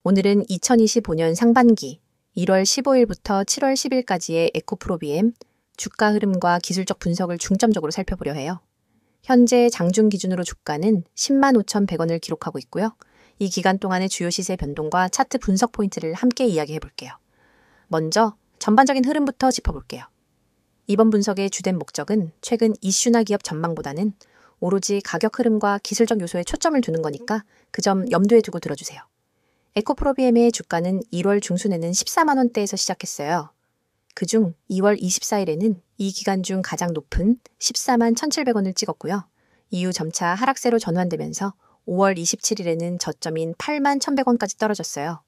오늘은 2025년 상반기 1월 15일부터 7월 10일까지의 에코프로비엠 주가 흐름과 기술적 분석을 중점적으로 살펴보려 해요. 현재 장중 기준으로 주가는 10만 5,100원을 기록하고 있고요. 이 기간 동안의 주요 시세 변동과 차트 분석 포인트를 함께 이야기해 볼게요. 먼저 전반적인 흐름부터 짚어볼게요. 이번 분석의 주된 목적은 최근 이슈나 기업 전망보다는 오로지 가격 흐름과 기술적 요소에 초점을 두는 거니까 그 점 염두에 두고 들어주세요. 에코프로비엠의 주가는 1월 중순에는 14만 원대에서 시작했어요. 그중 2월 24일에는 이 기간 중 가장 높은 14만 1,700원을 찍었고요. 이후 점차 하락세로 전환되면서 5월 27일에는 저점인 8만 1,100원까지 떨어졌어요.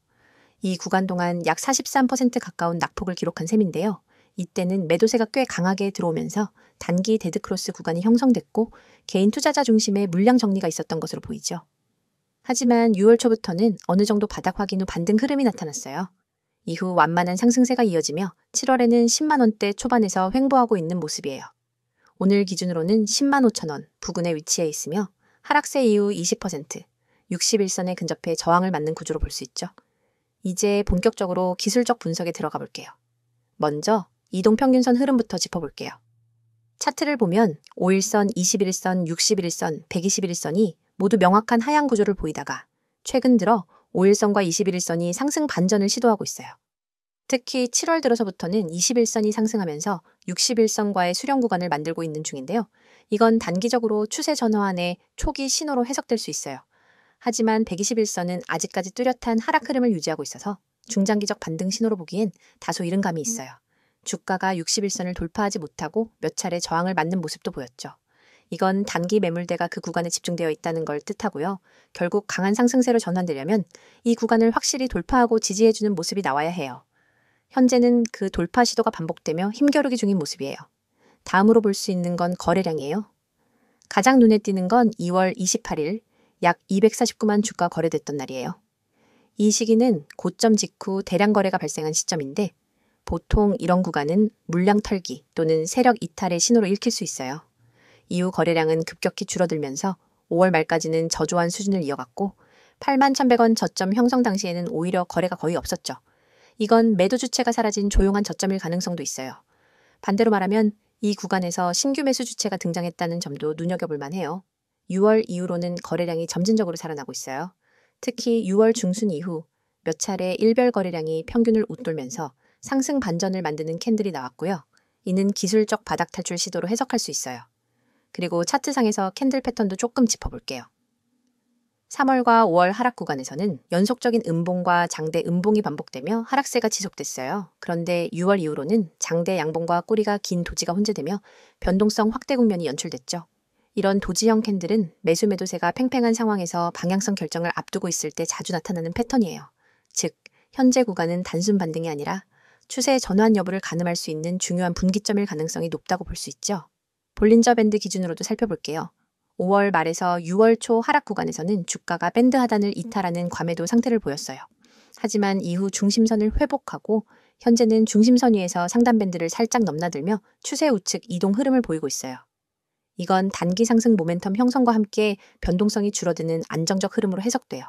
이 구간 동안 약 43% 가까운 낙폭을 기록한 셈인데요. 이때는 매도세가 꽤 강하게 들어오면서 단기 데드크로스 구간이 형성됐고 개인 투자자 중심의 물량 정리가 있었던 것으로 보이죠. 하지만 6월 초부터는 어느 정도 바닥 확인 후 반등 흐름이 나타났어요. 이후 완만한 상승세가 이어지며 7월에는 10만 원대 초반에서 횡보하고 있는 모습이에요. 오늘 기준으로는 10만 5천 원 부근에 위치해 있으며 하락세 이후 20%, 61선에 근접해 저항을 맞는 구조로 볼 수 있죠. 이제 본격적으로 기술적 분석에 들어가 볼게요. 먼저 이동평균선 흐름부터 짚어볼게요. 차트를 보면 5일선, 21일선, 61일선, 121일선이 모두 명확한 하향 구조를 보이다가 최근 들어 5일선과 21일선이 상승 반전을 시도하고 있어요. 특히 7월 들어서부터는 21선이 상승하면서 61선과의 수렴 구간을 만들고 있는 중인데요. 이건 단기적으로 추세 전환의 초기 신호로 해석될 수 있어요. 하지만 121선은 아직까지 뚜렷한 하락 흐름을 유지하고 있어서 중장기적 반등 신호로 보기엔 다소 이른 감이 있어요. 주가가 61선을 돌파하지 못하고 몇 차례 저항을 맞는 모습도 보였죠. 이건 단기 매물대가 그 구간에 집중되어 있다는 걸 뜻하고요. 결국 강한 상승세로 전환되려면 이 구간을 확실히 돌파하고 지지해주는 모습이 나와야 해요. 현재는 그 돌파 시도가 반복되며 힘겨루기 중인 모습이에요. 다음으로 볼 수 있는 건 거래량이에요. 가장 눈에 띄는 건 2월 28일 약 249만 주가 거래됐던 날이에요. 이 시기는 고점 직후 대량 거래가 발생한 시점인데 보통 이런 구간은 물량 털기 또는 세력 이탈의 신호로 읽힐 수 있어요. 이후 거래량은 급격히 줄어들면서 5월 말까지는 저조한 수준을 이어갔고 8만 1,100원 저점 형성 당시에는 오히려 거래가 거의 없었죠. 이건 매도 주체가 사라진 조용한 저점일 가능성도 있어요. 반대로 말하면 이 구간에서 신규 매수 주체가 등장했다는 점도 눈여겨볼 만해요. 6월 이후로는 거래량이 점진적으로 살아나고 있어요. 특히 6월 중순 이후 몇 차례 일별 거래량이 평균을 웃돌면서 상승 반전을 만드는 캔들이 나왔고요. 이는 기술적 바닥 탈출 시도로 해석할 수 있어요. 그리고 차트상에서 캔들 패턴도 조금 짚어볼게요. 3월과 5월 하락 구간에서는 연속적인 음봉과 장대 음봉이 반복되며 하락세가 지속됐어요. 그런데 6월 이후로는 장대 양봉과 꼬리가 긴 도지가 혼재되며 변동성 확대 국면이 연출됐죠. 이런 도지형 캔들은 매수 매도세가 팽팽한 상황에서 방향성 결정을 앞두고 있을 때 자주 나타나는 패턴이에요. 즉, 현재 구간은 단순 반등이 아니라 추세 전환 여부를 가늠할 수 있는 중요한 분기점일 가능성이 높다고 볼 수 있죠. 볼린저 밴드 기준으로도 살펴볼게요. 5월 말에서 6월 초 하락 구간에서는 주가가 밴드 하단을 이탈하는 과매도 상태를 보였어요. 하지만 이후 중심선을 회복하고 현재는 중심선 위에서 상단 밴드를 살짝 넘나들며 추세 우측 이동 흐름을 보이고 있어요. 이건 단기 상승 모멘텀 형성과 함께 변동성이 줄어드는 안정적 흐름으로 해석돼요.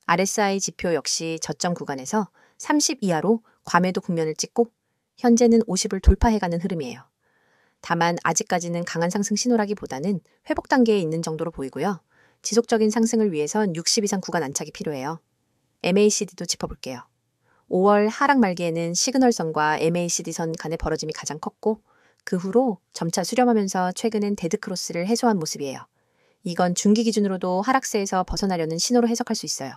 RSI 지표 역시 저점 구간에서 30 이하로 과매도 국면을 찍고 현재는 50을 돌파해가는 흐름이에요. 다만 아직까지는 강한 상승 신호라기보다는 회복 단계에 있는 정도로 보이고요. 지속적인 상승을 위해선 60 이상 구간 안착이 필요해요. MACD도 짚어볼게요. 5월 하락 말기에는 시그널선과 MACD선 간의 벌어짐이 가장 컸고 그 후로 점차 수렴하면서 최근엔 데드크로스를 해소한 모습이에요. 이건 중기 기준으로도 하락세에서 벗어나려는 신호로 해석할 수 있어요.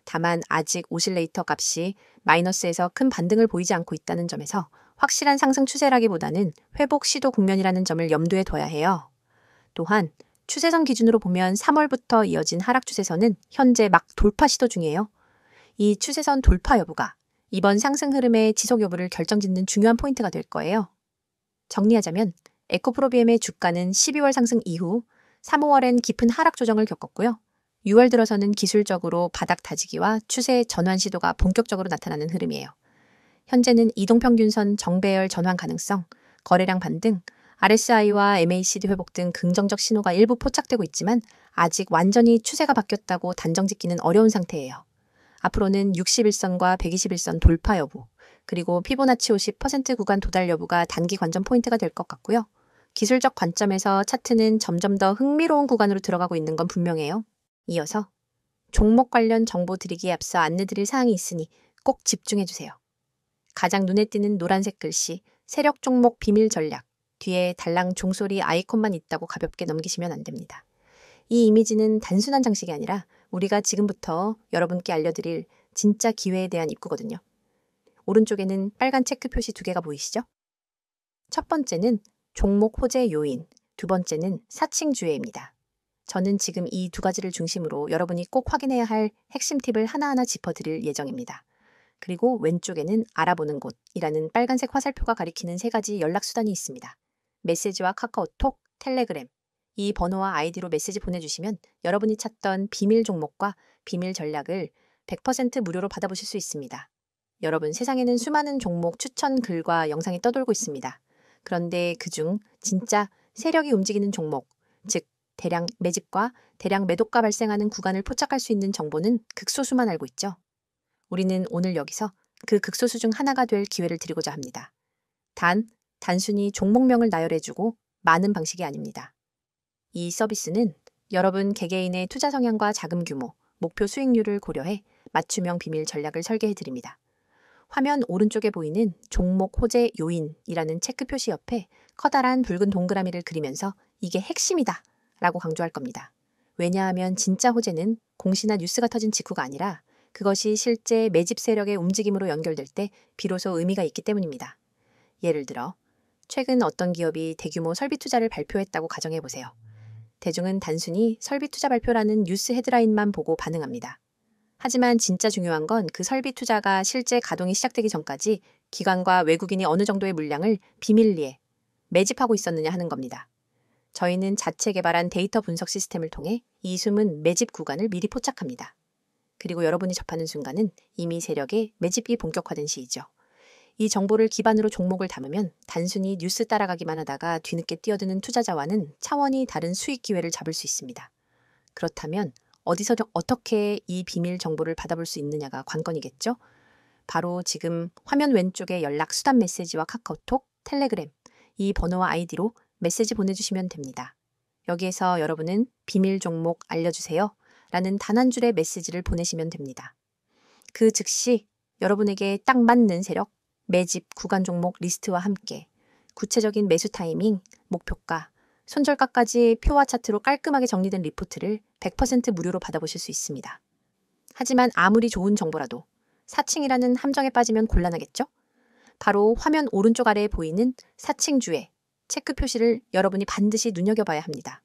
다만 아직 오실레이터 값이 마이너스에서 큰 반등을 보이지 않고 있다는 점에서 확실한 상승 추세라기보다는 회복 시도 국면이라는 점을 염두에 둬야 해요. 또한 추세선 기준으로 보면 3월부터 이어진 하락 추세선은 현재 막 돌파 시도 중이에요. 이 추세선 돌파 여부가 이번 상승 흐름의 지속 여부를 결정짓는 중요한 포인트가 될 거예요. 정리하자면 에코프로비엠의 주가는 12월 상승 이후 3, 5월엔 깊은 하락 조정을 겪었고요. 6월 들어서는 기술적으로 바닥 다지기와 추세 전환 시도가 본격적으로 나타나는 흐름이에요. 현재는 이동평균선 정배열 전환 가능성, 거래량 반등, RSI와 MACD 회복 등 긍정적 신호가 일부 포착되고 있지만 아직 완전히 추세가 바뀌었다고 단정 짓기는 어려운 상태예요. 앞으로는 61선과 121선 돌파 여부, 그리고 피보나치 50% 구간 도달 여부가 단기 관전 포인트가 될 것 같고요. 기술적 관점에서 차트는 점점 더 흥미로운 구간으로 들어가고 있는 건 분명해요. 이어서 종목 관련 정보 드리기에 앞서 안내드릴 사항이 있으니 꼭 집중해주세요. 가장 눈에 띄는 노란색 글씨, 세력 종목 비밀 전략, 뒤에 달랑 종소리 아이콘만 있다고 가볍게 넘기시면 안 됩니다. 이 이미지는 단순한 장식이 아니라 우리가 지금부터 여러분께 알려드릴 진짜 기회에 대한 입구거든요. 오른쪽에는 빨간 체크 표시 2개가 보이시죠? 첫 번째는 종목 호재 요인, 두 번째는 사칭 주회입니다. 저는 지금 이 2가지를 중심으로 여러분이 꼭 확인해야 할 핵심 팁을 하나하나 짚어드릴 예정입니다. 그리고 왼쪽에는 알아보는 곳이라는 빨간색 화살표가 가리키는 3가지 연락수단이 있습니다. 메시지와 카카오톡, 텔레그램. 이 번호와 아이디로 메시지 보내주시면 여러분이 찾던 비밀 종목과 비밀 전략을 100% 무료로 받아보실 수 있습니다. 여러분, 세상에는 수많은 종목 추천 글과 영상이 떠돌고 있습니다. 그런데 그중 진짜 세력이 움직이는 종목, 즉 대량 매집과 대량 매도가 발생하는 구간을 포착할 수 있는 정보는 극소수만 알고 있죠. 우리는 오늘 여기서 그 극소수 중 하나가 될 기회를 드리고자 합니다. 단순히 종목명을 나열해주고 많은 방식이 아닙니다. 이 서비스는 여러분 개개인의 투자 성향과 자금 규모, 목표 수익률을 고려해 맞춤형 비밀 전략을 설계해드립니다. 화면 오른쪽에 보이는 종목 호재 요인이라는 체크 표시 옆에 커다란 붉은 동그라미를 그리면서 이게 핵심이다 라고 강조할 겁니다. 왜냐하면 진짜 호재는 공시나 뉴스가 터진 직후가 아니라 그것이 실제 매집 세력의 움직임으로 연결될 때 비로소 의미가 있기 때문입니다. 예를 들어 최근 어떤 기업이 대규모 설비 투자를 발표했다고 가정해보세요. 대중은 단순히 설비 투자 발표라는 뉴스 헤드라인만 보고 반응합니다. 하지만 진짜 중요한 건 그 설비 투자가 실제 가동이 시작되기 전까지 기관과 외국인이 어느 정도의 물량을 비밀리에 매집하고 있었느냐 하는 겁니다. 저희는 자체 개발한 데이터 분석 시스템을 통해 이 숨은 매집 구간을 미리 포착합니다. 그리고 여러분이 접하는 순간은 이미 세력의 매집이 본격화된 시이죠. 이 정보를 기반으로 종목을 담으면 단순히 뉴스 따라가기만 하다가 뒤늦게 뛰어드는 투자자와는 차원이 다른 수익 기회를 잡을 수 있습니다. 그렇다면 어디서 어떻게 이 비밀 정보를 받아볼 수 있느냐가 관건이겠죠? 바로 지금 화면 왼쪽에 연락 수단 메시지와 카카오톡, 텔레그램, 이 번호와 아이디로 메시지 보내주시면 됩니다. 여기에서 여러분은 비밀 종목 알려주세요 라는 단 한 줄의 메시지를 보내시면 됩니다. 그 즉시 여러분에게 딱 맞는 세력, 매집, 구간 종목 리스트와 함께 구체적인 매수 타이밍, 목표가, 손절가까지 표와 차트로 깔끔하게 정리된 리포트를 100% 무료로 받아보실 수 있습니다. 하지만 아무리 좋은 정보라도 사칭이라는 함정에 빠지면 곤란하겠죠? 바로 화면 오른쪽 아래에 보이는 사칭주의 체크 표시를 여러분이 반드시 눈여겨봐야 합니다.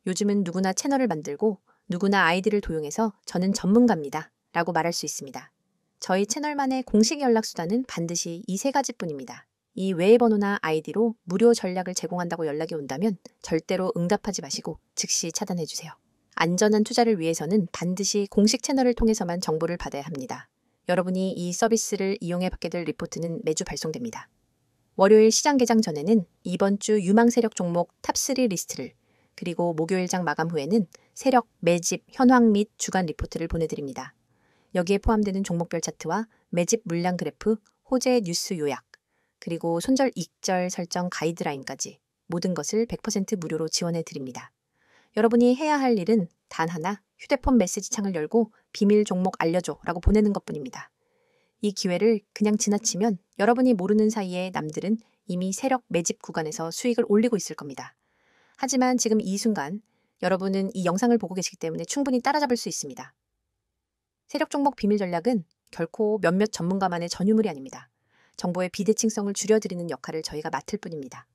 요즘은 누구나 채널을 만들고 누구나 아이디를 도용해서 저는 전문가입니다 라고 말할 수 있습니다. 저희 채널만의 공식 연락수단은 반드시 이 3가지뿐입니다. 이 외의 번호나 아이디로 무료 전략을 제공한다고 연락이 온다면 절대로 응답하지 마시고 즉시 차단해주세요. 안전한 투자를 위해서는 반드시 공식 채널을 통해서만 정보를 받아야 합니다. 여러분이 이 서비스를 이용해 받게 될 리포트는 매주 발송됩니다. 월요일 시장 개장 전에는 이번 주 유망 세력 종목 탑3 리스트를, 그리고 목요일장 마감 후에는 세력, 매집, 현황 및 주간 리포트를 보내드립니다. 여기에 포함되는 종목별 차트와 매집 물량 그래프, 호재 뉴스 요약, 그리고 손절 익절 설정 가이드라인까지 모든 것을 100% 무료로 지원해 드립니다. 여러분이 해야 할 일은 단 하나, 휴대폰 메시지 창을 열고 비밀 종목 알려줘 라고 보내는 것뿐입니다. 이 기회를 그냥 지나치면 여러분이 모르는 사이에 남들은 이미 세력 매집 구간에서 수익을 올리고 있을 겁니다. 하지만 지금 이 순간 여러분은 이 영상을 보고 계시기 때문에 충분히 따라잡을 수 있습니다. 세력 종목 비밀 전략은 결코 몇몇 전문가만의 전유물이 아닙니다. 정보의 비대칭성을 줄여드리는 역할을 저희가 맡을 뿐입니다.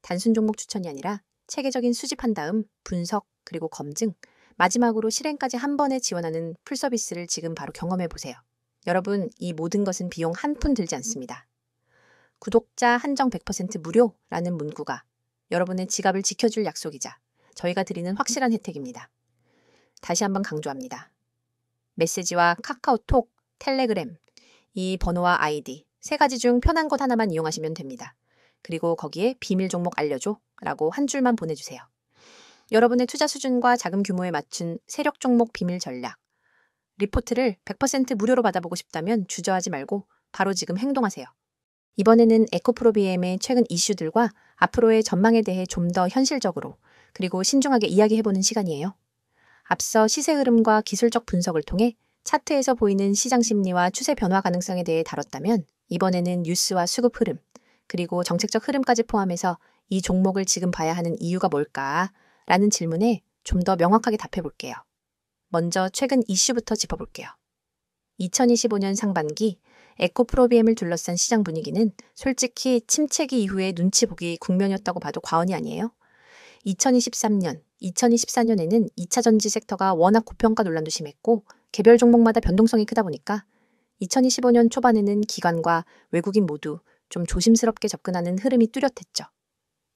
단순 종목 추천이 아니라 체계적인 수집한 다음 분석 그리고 검증, 마지막으로 실행까지 한 번에 지원하는 풀서비스를 지금 바로 경험해 보세요. 여러분, 이 모든 것은 비용 한 푼 들지 않습니다. 구독자 한정 100% 무료라는 문구가 여러분의 지갑을 지켜줄 약속이자 저희가 드리는 확실한 혜택입니다. 다시 한번 강조합니다. 메시지와 카카오톡, 텔레그램, 이 번호와 아이디 3가지 중 편한 것 하나만 이용하시면 됩니다. 그리고 거기에 비밀 종목 알려줘 라고 한 줄만 보내주세요. 여러분의 투자 수준과 자금 규모에 맞춘 세력 종목 비밀 전략, 리포트를 100% 무료로 받아보고 싶다면 주저하지 말고 바로 지금 행동하세요. 이번에는 에코프로비엠의 최근 이슈들과 앞으로의 전망에 대해 좀 더 현실적으로 그리고 신중하게 이야기해보는 시간이에요. 앞서 시세 흐름과 기술적 분석을 통해 차트에서 보이는 시장 심리와 추세 변화 가능성에 대해 다뤘다면 이번에는 뉴스와 수급 흐름, 그리고 정책적 흐름까지 포함해서 이 종목을 지금 봐야 하는 이유가 뭘까? 라는 질문에 좀 더 명확하게 답해볼게요. 먼저 최근 이슈부터 짚어볼게요. 2025년 상반기 에코프로비엠을 둘러싼 시장 분위기는 솔직히 침체기 이후의 눈치 보기 국면이었다고 봐도 과언이 아니에요. 2023년, 2024년에는 2차 전지 섹터가 워낙 고평가 논란도 심했고 개별 종목마다 변동성이 크다 보니까 2025년 초반에는 기관과 외국인 모두 좀 조심스럽게 접근하는 흐름이 뚜렷했죠.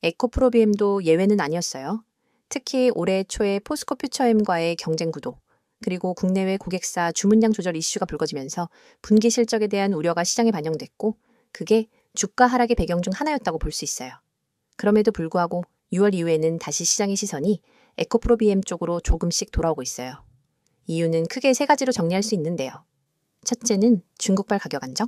에코프로비엠도 예외는 아니었어요. 특히 올해 초에 포스코 퓨처엠과의 경쟁 구도, 그리고 국내외 고객사 주문량 조절 이슈가 불거지면서 분기 실적에 대한 우려가 시장에 반영됐고 그게 주가 하락의 배경 중 하나였다고 볼 수 있어요. 그럼에도 불구하고 6월 이후에는 다시 시장의 시선이 에코프로비엠 쪽으로 조금씩 돌아오고 있어요. 이유는 크게 세 가지로 정리할 수 있는데요. 첫째는 중국발 가격 안정,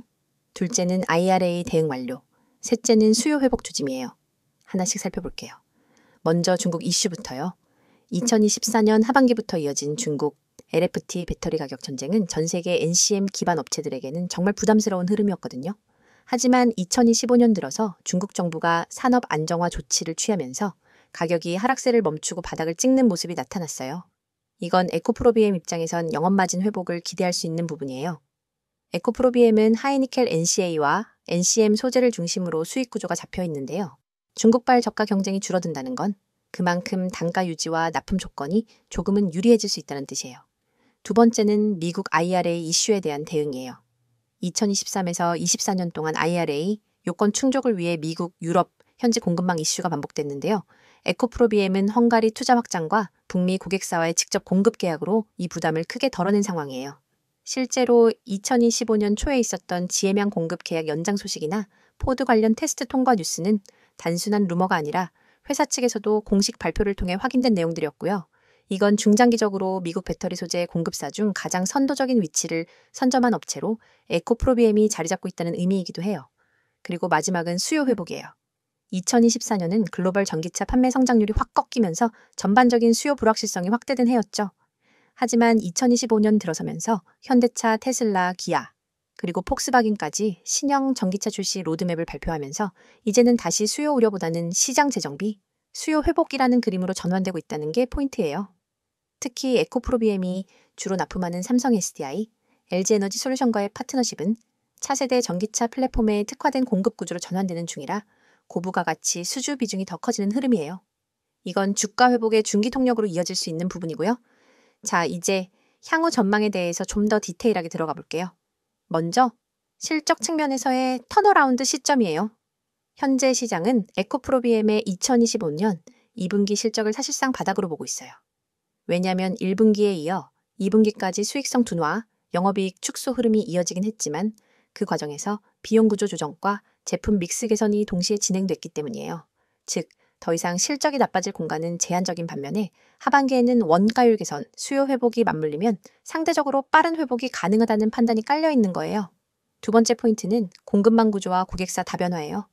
둘째는 IRA 대응 완료, 셋째는 수요 회복 조짐이에요. 하나씩 살펴볼게요. 먼저 중국 이슈부터요. 2024년 하반기부터 이어진 중국 LFT 배터리 가격 전쟁은 전 세계 NCM 기반 업체들에게는 정말 부담스러운 흐름이었거든요. 하지만 2025년 들어서 중국 정부가 산업 안정화 조치를 취하면서 가격이 하락세를 멈추고 바닥을 찍는 모습이 나타났어요. 이건 에코프로비엠 입장에선 영업마진 회복을 기대할 수 있는 부분이에요. 에코프로비엠은 하이니켈 NCA와 NCM 소재를 중심으로 수익 구조가 잡혀 있는데요. 중국발 저가 경쟁이 줄어든다는 건 그만큼 단가 유지와 납품 조건이 조금은 유리해질 수 있다는 뜻이에요. 두 번째는 미국 IRA 이슈에 대한 대응이에요. 2023에서 24년 동안 IRA 요건 충족을 위해 미국, 유럽, 현지 공급망 이슈가 반복됐는데요. 에코프로비엠은 헝가리 투자 확장과 북미 고객사와의 직접 공급 계약으로 이 부담을 크게 덜어낸 상황이에요. 실제로 2025년 초에 있었던 지혜명 공급 계약 연장 소식이나 포드 관련 테스트 통과 뉴스는 단순한 루머가 아니라 회사 측에서도 공식 발표를 통해 확인된 내용들이었고요. 이건 중장기적으로 미국 배터리 소재 공급사 중 가장 선도적인 위치를 선점한 업체로 에코프로비엠이 자리 잡고 있다는 의미이기도 해요. 그리고 마지막은 수요 회복이에요. 2024년은 글로벌 전기차 판매 성장률이 확 꺾이면서 전반적인 수요 불확실성이 확대된 해였죠. 하지만 2025년 들어서면서 현대차, 테슬라, 기아, 그리고 폭스바겐까지 신형 전기차 출시 로드맵을 발표하면서 이제는 다시 수요 우려보다는 시장 재정비, 수요 회복이라는 그림으로 전환되고 있다는 게 포인트예요. 특히 에코프로비엠이 주로 납품하는 삼성 SDI, LG에너지 솔루션과의 파트너십은 차세대 전기차 플랫폼에 특화된 공급 구조로 전환되는 중이라 고부가 가치 수주 비중이 더 커지는 흐름이에요. 이건 주가 회복의 중기 통력으로 이어질 수 있는 부분이고요. 자, 이제 향후 전망에 대해서 좀 더 디테일하게 들어가 볼게요. 먼저 실적 측면에서의 턴어라운드 시점이에요. 현재 시장은 에코프로비엠의 2025년 2분기 실적을 사실상 바닥으로 보고 있어요. 왜냐하면 1분기에 이어 2분기까지 수익성 둔화, 영업이익 축소 흐름이 이어지긴 했지만 그 과정에서 비용 구조 조정과 제품 믹스 개선이 동시에 진행됐기 때문이에요. 즉, 더 이상 실적이 나빠질 공간은 제한적인 반면에 하반기에는 원가율 개선, 수요 회복이 맞물리면 상대적으로 빠른 회복이 가능하다는 판단이 깔려 있는 거예요. 두 번째 포인트는 공급망 구조와 고객사 다변화예요.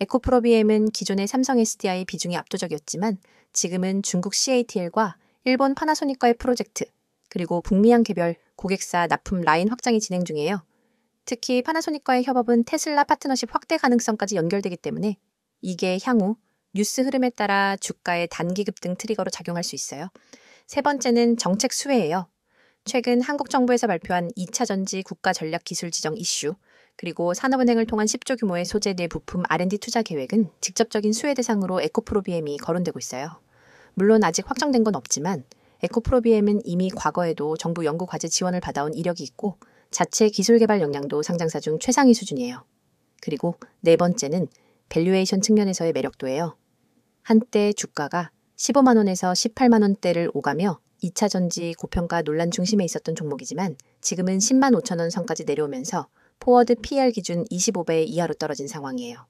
에코프로비엠은 기존의 삼성 SDI 비중이 압도적이었지만 지금은 중국 CATL과 일본 파나소닉과의 프로젝트, 그리고 북미향 개별 고객사 납품 라인 확장이 진행 중이에요. 특히 파나소닉과의 협업은 테슬라 파트너십 확대 가능성까지 연결되기 때문에 이게 향후 뉴스 흐름에 따라 주가의 단기 급등 트리거로 작용할 수 있어요. 세 번째는 정책 수혜예요. 최근 한국 정부에서 발표한 2차 전지 국가 전략 기술 지정 이슈, 그리고 산업은행을 통한 10조 규모의 소재 내 부품 R&D 투자 계획은 직접적인 수혜 대상으로 에코프로비엠이 거론되고 있어요. 물론 아직 확정된 건 없지만 에코프로비엠은 이미 과거에도 정부 연구 과제 지원을 받아온 이력이 있고 자체 기술 개발 역량도 상장사 중 최상위 수준이에요. 그리고 네 번째는 밸류에이션 측면에서의 매력도예요. 한때 주가가 15만 원에서 18만 원대를 오가며 2차 전지 고평가 논란 중심에 있었던 종목이지만 지금은 10만 5천 원 선까지 내려오면서 포워드 PER 기준 25배 이하로 떨어진 상황이에요.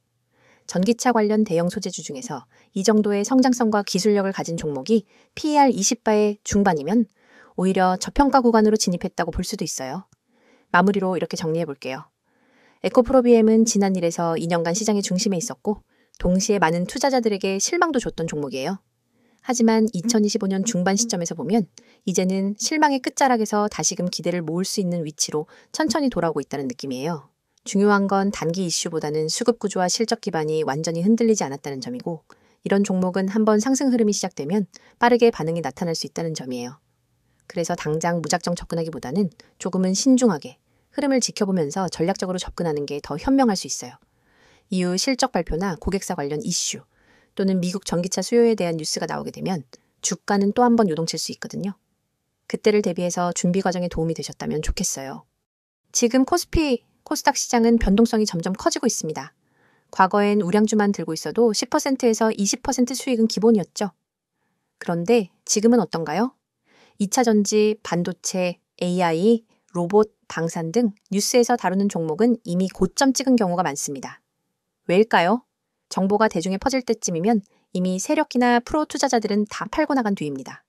전기차 관련 대형 소재주 중에서 이 정도의 성장성과 기술력을 가진 종목이 PER 20배의 중반이면 오히려 저평가 구간으로 진입했다고 볼 수도 있어요. 마무리로 이렇게 정리해 볼게요. 에코프로비엠은 지난 1에서 2년간 시장의 중심에 있었고 동시에 많은 투자자들에게 실망도 줬던 종목이에요. 하지만 2025년 중반 시점에서 보면 이제는 실망의 끝자락에서 다시금 기대를 모을 수 있는 위치로 천천히 돌아오고 있다는 느낌이에요. 중요한 건 단기 이슈보다는 수급 구조와 실적 기반이 완전히 흔들리지 않았다는 점이고 이런 종목은 한번 상승 흐름이 시작되면 빠르게 반응이 나타날 수 있다는 점이에요. 그래서 당장 무작정 접근하기보다는 조금은 신중하게 흐름을 지켜보면서 전략적으로 접근하는 게 더 현명할 수 있어요. 이후 실적 발표나 고객사 관련 이슈 또는 미국 전기차 수요에 대한 뉴스가 나오게 되면 주가는 또 한 번 요동칠 수 있거든요. 그때를 대비해서 준비 과정에 도움이 되셨다면 좋겠어요. 지금 코스피, 코스닥 시장은 변동성이 점점 커지고 있습니다. 과거엔 우량주만 들고 있어도 10%에서 20% 수익은 기본이었죠. 그런데 지금은 어떤가요? 2차 전지, 반도체, AI, 로봇, 방산 등 뉴스에서 다루는 종목은 이미 고점 찍은 경우가 많습니다. 왜일까요? 정보가 대중에 퍼질 때쯤이면 이미 세력이나 프로 투자자들은 다 팔고 나간 뒤입니다.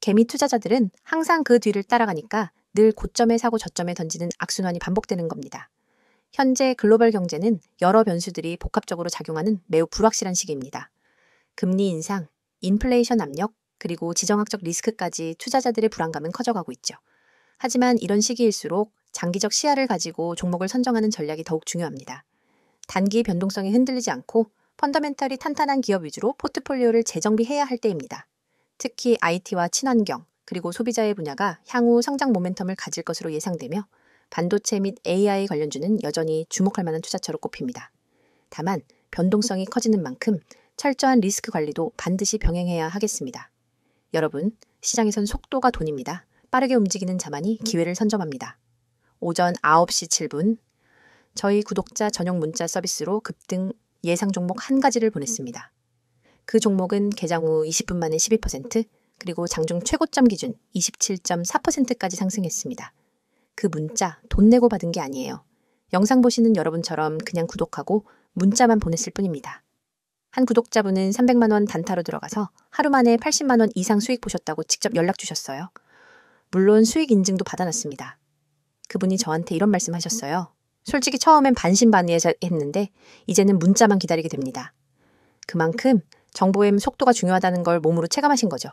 개미 투자자들은 항상 그 뒤를 따라가니까 늘 고점에 사고 저점에 던지는 악순환이 반복되는 겁니다. 현재 글로벌 경제는 여러 변수들이 복합적으로 작용하는 매우 불확실한 시기입니다. 금리 인상, 인플레이션 압력, 그리고 지정학적 리스크까지 투자자들의 불안감은 커져가고 있죠. 하지만 이런 시기일수록 장기적 시야를 가지고 종목을 선정하는 전략이 더욱 중요합니다. 단기 변동성에 흔들리지 않고 펀더멘털이 탄탄한 기업 위주로 포트폴리오를 재정비해야 할 때입니다. 특히 IT와 친환경, 그리고 소비자의 분야가 향후 성장 모멘텀을 가질 것으로 예상되며 반도체 및 AI 관련주는 여전히 주목할 만한 투자처로 꼽힙니다. 다만 변동성이 커지는 만큼 철저한 리스크 관리도 반드시 병행해야 하겠습니다. 여러분, 시장에선 속도가 돈입니다. 빠르게 움직이는 자만이 기회를 선점합니다. 오전 9시 7분 저희 구독자 전용 문자 서비스로 급등 예상 종목 한 가지를 보냈습니다. 그 종목은 개장 후 20분 만에 12%, 그리고 장중 최고점 기준 27.4%까지 상승했습니다. 그 문자 돈 내고 받은 게 아니에요. 영상 보시는 여러분처럼 그냥 구독하고 문자만 보냈을 뿐입니다. 한 구독자분은 300만 원 단타로 들어가서 하루 만에 80만 원 이상 수익 보셨다고 직접 연락 주셨어요. 물론 수익 인증도 받아놨습니다. 그분이 저한테 이런 말씀하셨어요. 솔직히 처음엔 반신반의했는데 이제는 문자만 기다리게 됩니다. 그만큼 정보의 속도가 중요하다는 걸 몸으로 체감하신 거죠.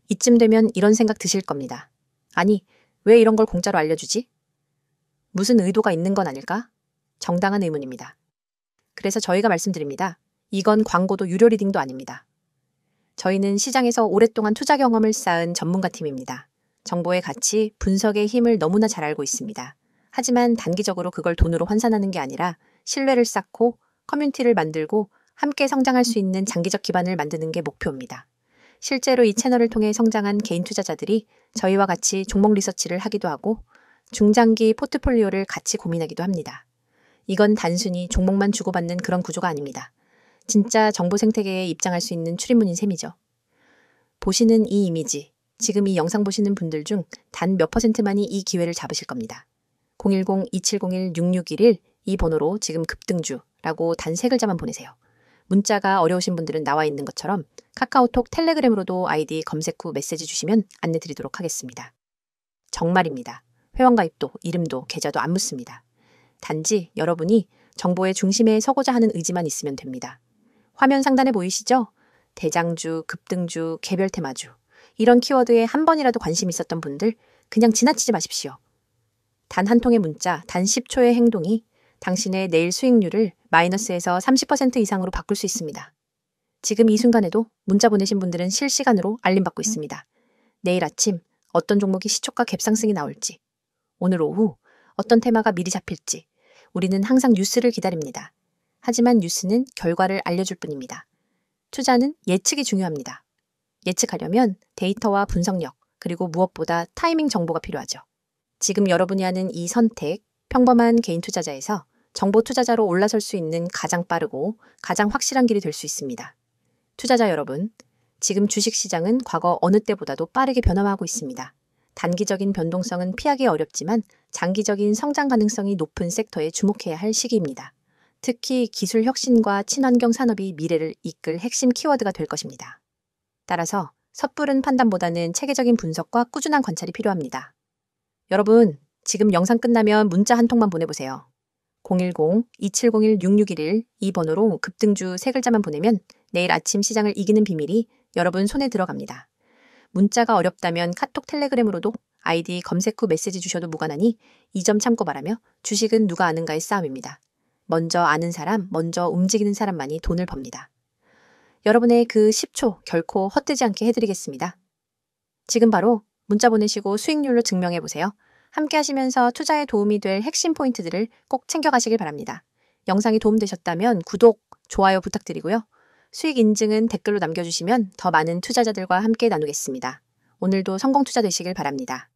이쯤 되면 이런 생각 드실 겁니다. 아니, 왜 이런 걸 공짜로 알려주지? 무슨 의도가 있는 건 아닐까? 정당한 의문입니다. 그래서 저희가 말씀드립니다. 이건 광고도 유료 리딩도 아닙니다. 저희는 시장에서 오랫동안 투자 경험을 쌓은 전문가 팀입니다. 정보의 가치, 분석의 힘을 너무나 잘 알고 있습니다. 하지만 단기적으로 그걸 돈으로 환산하는 게 아니라 신뢰를 쌓고 커뮤니티를 만들고 함께 성장할 수 있는 장기적 기반을 만드는 게 목표입니다. 실제로 이 채널을 통해 성장한 개인 투자자들이 저희와 같이 종목 리서치를 하기도 하고 중장기 포트폴리오를 같이 고민하기도 합니다. 이건 단순히 종목만 주고받는 그런 구조가 아닙니다. 진짜 정보 생태계에 입장할 수 있는 출입문인 셈이죠. 보시는 이 이미지, 지금 이 영상 보시는 분들 중 단 몇 %만이 이 기회를 잡으실 겁니다. 010-2701-6611 이 번호로 지금 급등주라고 단 3글자만 보내세요. 문자가 어려우신 분들은 나와 있는 것처럼 카카오톡, 텔레그램으로도 아이디 검색 후 메시지 주시면 안내 드리도록 하겠습니다. 정말입니다. 회원가입도, 이름도, 계좌도 안 묻습니다. 단지 여러분이 정보의 중심에 서고자 하는 의지만 있으면 됩니다. 화면 상단에 보이시죠? 대장주, 급등주, 개별 테마주 이런 키워드에 한 번이라도 관심 있었던 분들 그냥 지나치지 마십시오. 단 한 통의 문자, 단 10초의 행동이 당신의 내일 수익률을 마이너스에서 30% 이상으로 바꿀 수 있습니다. 지금 이 순간에도 문자 보내신 분들은 실시간으로 알림받고 있습니다. 내일 아침 어떤 종목이 시초가 갭상승이 나올지, 오늘 오후 어떤 테마가 미리 잡힐지 우리는 항상 뉴스를 기다립니다. 하지만 뉴스는 결과를 알려줄 뿐입니다. 투자는 예측이 중요합니다. 예측하려면 데이터와 분석력, 그리고 무엇보다 타이밍 정보가 필요하죠. 지금 여러분이 하는 이 선택, 평범한 개인 투자자에서 정보 투자자로 올라설 수 있는 가장 빠르고 가장 확실한 길이 될 수 있습니다. 투자자 여러분, 지금 주식시장은 과거 어느 때보다도 빠르게 변화하고 있습니다. 단기적인 변동성은 피하기 어렵지만 장기적인 성장 가능성이 높은 섹터에 주목해야 할 시기입니다. 특히 기술 혁신과 친환경 산업이 미래를 이끌 핵심 키워드가 될 것입니다. 따라서 섣부른 판단보다는 체계적인 분석과 꾸준한 관찰이 필요합니다. 여러분, 지금 영상 끝나면 문자 한 통만 보내보세요. 010-2701-6611 이 번호로 급등주 3글자만 보내면 내일 아침 시장을 이기는 비밀이 여러분 손에 들어갑니다. 문자가 어렵다면 카톡 텔레그램으로도 아이디 검색 후 메시지 주셔도 무관하니 이 점 참고 바라며 주식은 누가 아는가의 싸움입니다. 먼저 아는 사람, 먼저 움직이는 사람만이 돈을 법니다. 여러분의 그 10초 결코 헛되지 않게 해드리겠습니다. 지금 바로 문자 보내시고 수익률로 증명해보세요. 함께 하시면서 투자에 도움이 될 핵심 포인트들을 꼭 챙겨가시길 바랍니다. 영상이 도움되셨다면 구독, 좋아요 부탁드리고요. 수익 인증은 댓글로 남겨주시면 더 많은 투자자들과 함께 나누겠습니다. 오늘도 성공 투자 되시길 바랍니다.